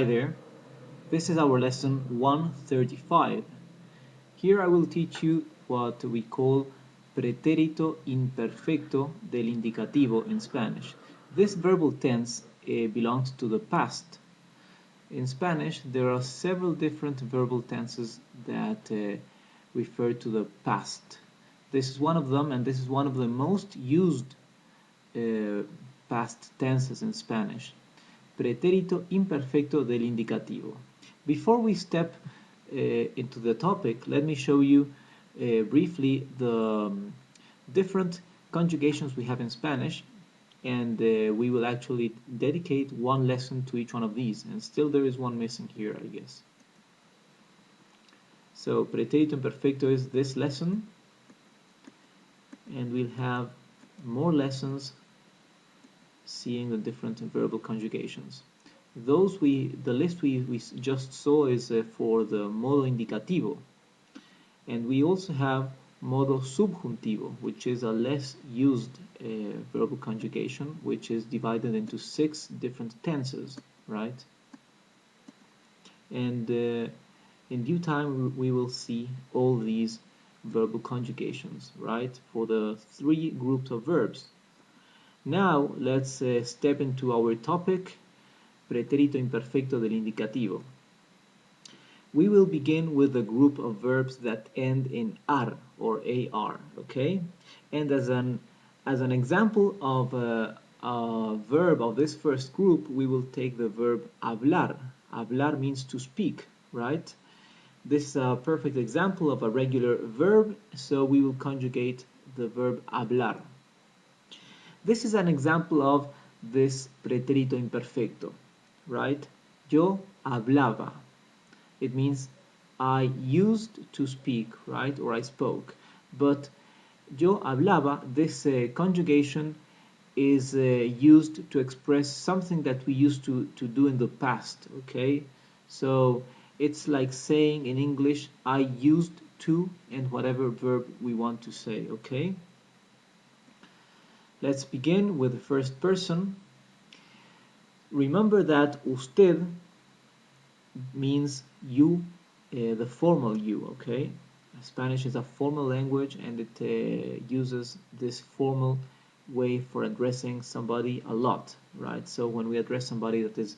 Hi there, this is our lesson 135. Here I will teach you what we call Pretérito Imperfecto del Indicativo in Spanish. This verbal tense belongs to the past. In Spanish, there are several different verbal tenses that refer to the past. This is one of them, and this is one of the most used past tenses in Spanish. Pretérito imperfecto del indicativo. Before we step into the topic, let me show you briefly the different conjugations we have in Spanish, and we will actually dedicate one lesson to each one of these, and still there is one missing here, I guess. So pretérito imperfecto is this lesson, and we'll have more lessons seeing the different verbal conjugations. The list we just saw is for the modo indicativo, and we also have modo subjuntivo, which is a less used verbal conjugation, which is divided into 6 different tenses, right? And in due time we will see all these verbal conjugations, right, for the 3 groups of verbs. Now let's step into our topic, pretérito imperfecto del indicativo. We will begin with a group of verbs that end in ar or ar, okay? And as an example of a verb of this first group, we will take the verb hablar. Hablar means to speak, right? This is a perfect example of a regular verb, so we will conjugate the verb hablar. This is an example of this pretérito imperfecto, right? Yo hablaba. It means I used to speak, right? Or I spoke. But yo hablaba, this conjugation is used to express something that we used to do in the past, okay? So it's like saying in English, I used to, and whatever verb we want to say, okay? Let's begin with the first person. Remember that usted means you, the formal you, okay? Spanish is a formal language, and it uses this formal way for addressing somebody a lot, right? So when we address somebody that is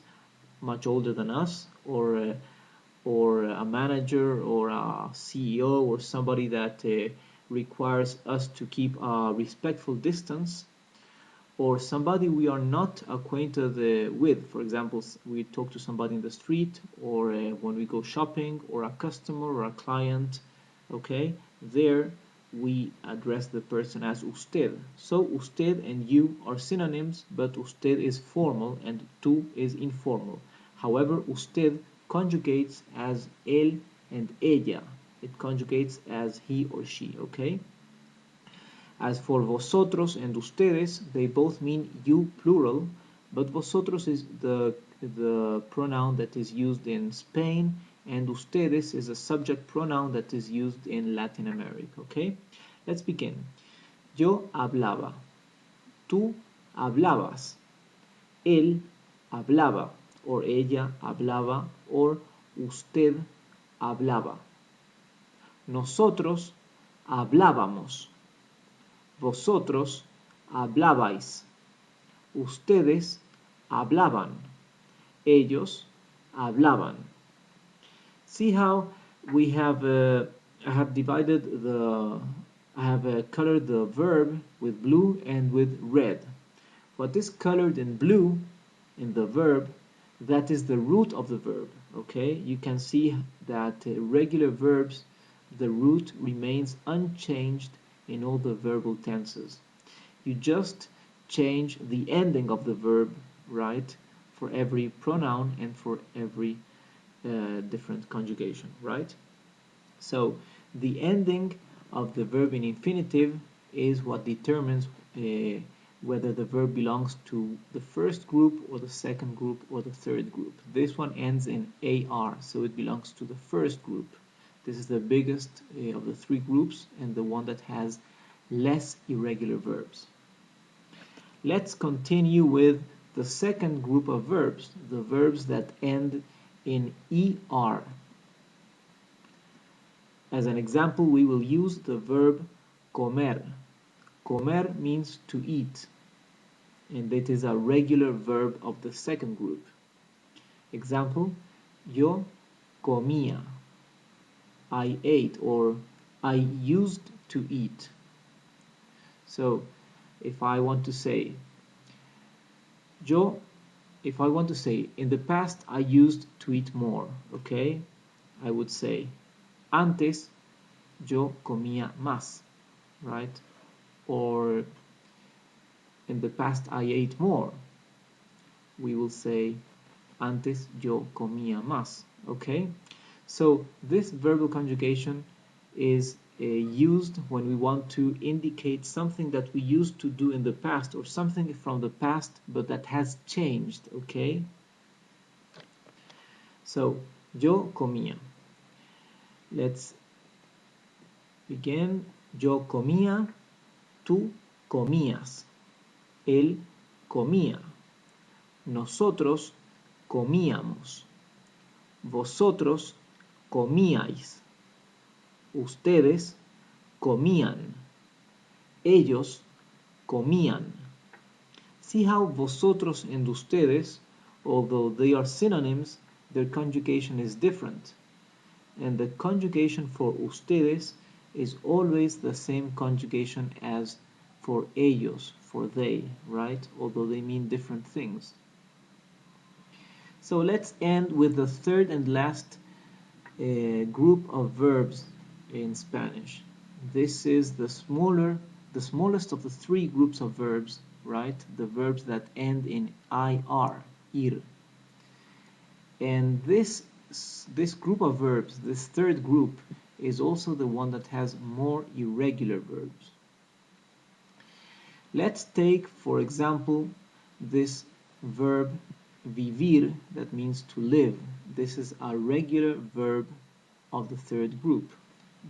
much older than us, or a manager, or a CEO, or somebody that requires us to keep a respectful distance, or somebody we are not acquainted with. For example, we talk to somebody in the street, or when we go shopping, or a customer or a client, okay? There we address the person as usted. So usted and you are synonyms, but usted is formal and tú is informal. However, usted conjugates as él and ella. It conjugates as he or she, okay? As for vosotros and ustedes, they both mean you plural, but vosotros is the pronoun that is used in Spain, and ustedes is a subject pronoun that is used in Latin America, okay? Let's begin. Yo hablaba. Tú hablabas. Él hablaba, or ella hablaba, or usted hablaba. Nosotros hablábamos. Vosotros hablabais. Ustedes hablaban. Ellos hablaban. See how we have I have colored the verb with blue and with red. What is colored in blue in the verb, that is the root of the verb, okay? You can see that regular verbs, the root remains unchanged in all the verbal tenses. You just change the ending of the verb, right, for every pronoun and for every different conjugation, right? So the ending of the verb in infinitive is what determines whether the verb belongs to the first group or the second group or the third group. This one ends in AR, so it belongs to the first group. This is the biggest of the 3 groups, and the one that has less irregular verbs. Let's continue with the second group of verbs, the verbs that end in ER. As an example, we will use the verb comer. Comer means to eat, and it is a regular verb of the second group. Example, yo comía. I ate, or I used to eat. So, if I want to say, in the past I used to eat more, okay? I would say, antes yo comía más, right? Or, in the past I ate more. We will say, antes yo comía más, okay? So, this verbal conjugation is used when we want to indicate something that we used to do in the past, or something from the past but that has changed, okay? So, yo comía. Let's begin. Yo comía, tú comías, él comía, nosotros comíamos, vosotros comíais, ustedes comían, ellos comían. See how vosotros and ustedes, although they are synonyms, their conjugation is different. And the conjugation for ustedes is always the same conjugation as for ellos, for they, right? Although they mean different things. So let's end with the third and last group of verbs in Spanish. This is the smallest of the three groups of verbs, right? The verbs that end in ir. And this group of verbs, this third group, is also the one that has more irregular verbs. Let's take, for example, this verb vivir, that means to live. This is a regular verb of the third group,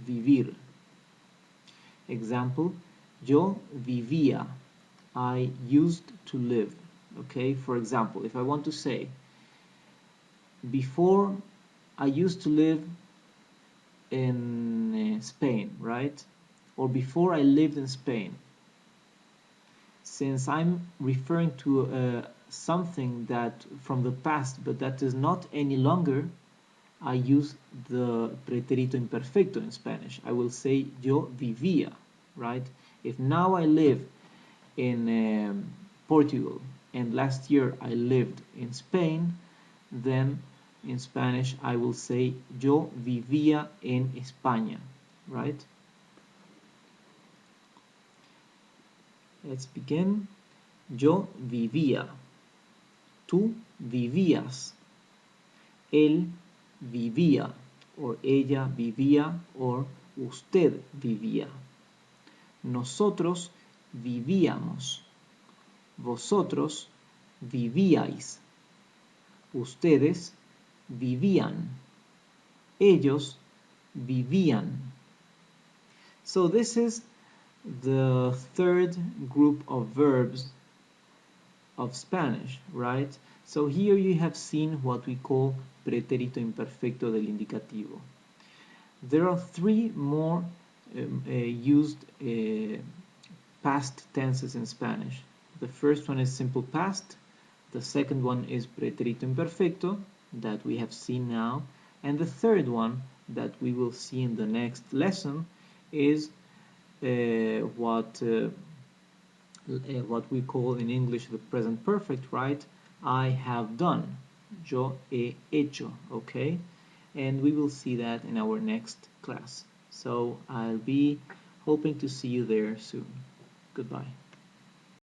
vivir. Example, yo vivía, I used to live. Okay, for example, if I want to say, before I used to live in Spain, right? Or before I lived in Spain. Since I'm referring to something that from the past, but that is not any longer, I use the Pretérito Imperfecto in Spanish. I will say yo vivía, right? If now I live in Portugal and last year I lived in Spain, then in Spanish I will say yo vivía en España, right? Let's begin. Yo vivía. Tú vivías. Él vivía, or ella vivía, or usted vivía. Nosotros vivíamos. Vosotros vivíais. Ustedes vivían. Ellos vivían. So this is the third group of verbs of Spanish, right? So here you have seen what we call Pretérito Imperfecto del Indicativo. There are three more used past tenses in Spanish. The first one is simple past, the second one is Pretérito Imperfecto, that we have seen now, and the third one that we will see in the next lesson is what we call in English the present perfect, right? I have done. Yo he hecho, okay? And we will see that in our next class. So I'll be hoping to see you there soon. Goodbye.